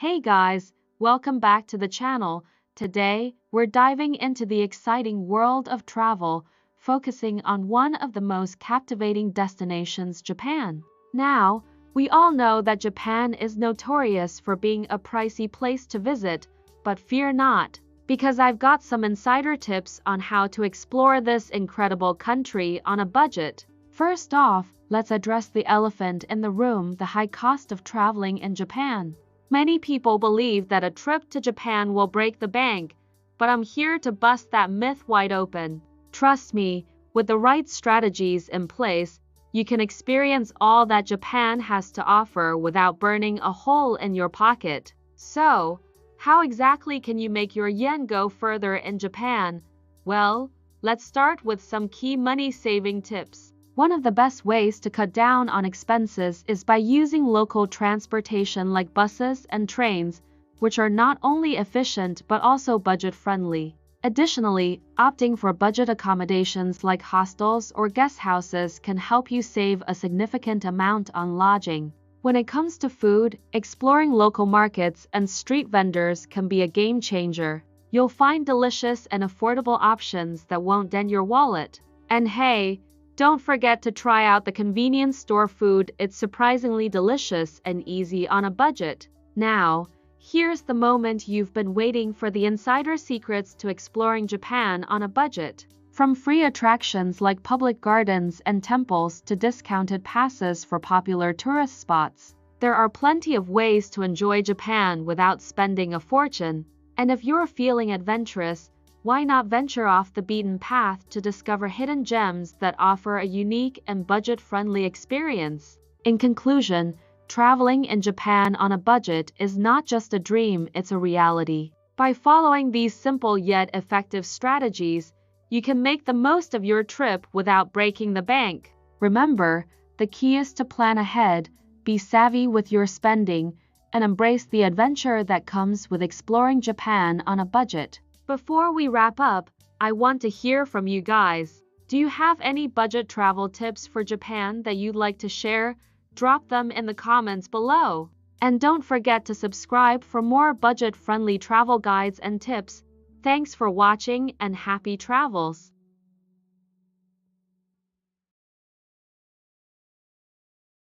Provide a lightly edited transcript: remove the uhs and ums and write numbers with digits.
Hey guys, welcome back to the channel. Today, we're diving into the exciting world of travel, focusing on one of the most captivating destinations, Japan. Now, we all know that Japan is notorious for being a pricey place to visit, but fear not, because I've got some insider tips on how to explore this incredible country on a budget. First off, let's address the elephant in the room, the high cost of traveling in Japan. Many people believe that a trip to Japan will break the bank, but I'm here to bust that myth wide open. Trust me, with the right strategies in place, you can experience all that Japan has to offer without burning a hole in your pocket. So, how exactly can you make your yen go further in Japan? Well, let's start with some key money-saving tips. One of the best ways to cut down on expenses is by using local transportation like buses and trains, which are not only efficient but also budget-friendly. Additionally, opting for budget accommodations like hostels or guest houses can help you save a significant amount on lodging. When it comes to food, exploring local markets and street vendors can be a game changer. You'll find delicious and affordable options that won't dent your wallet. And hey, don't forget to try out the convenience store food. It's surprisingly delicious and easy on a budget. Now, here's the moment you've been waiting for, the insider secrets to exploring Japan on a budget. From free attractions like public gardens and temples to discounted passes for popular tourist spots, there are plenty of ways to enjoy Japan without spending a fortune. And if you're feeling adventurous, why not venture off the beaten path to discover hidden gems that offer a unique and budget-friendly experience? In conclusion, traveling in Japan on a budget is not just a dream, it's a reality. By following these simple yet effective strategies, you can make the most of your trip without breaking the bank. Remember, the key is to plan ahead, be savvy with your spending, and embrace the adventure that comes with exploring Japan on a budget. Before we wrap up, I want to hear from you guys. Do you have any budget travel tips for Japan that you'd like to share? Drop them in the comments below. And don't forget to subscribe for more budget-friendly travel guides and tips. Thanks for watching and happy travels!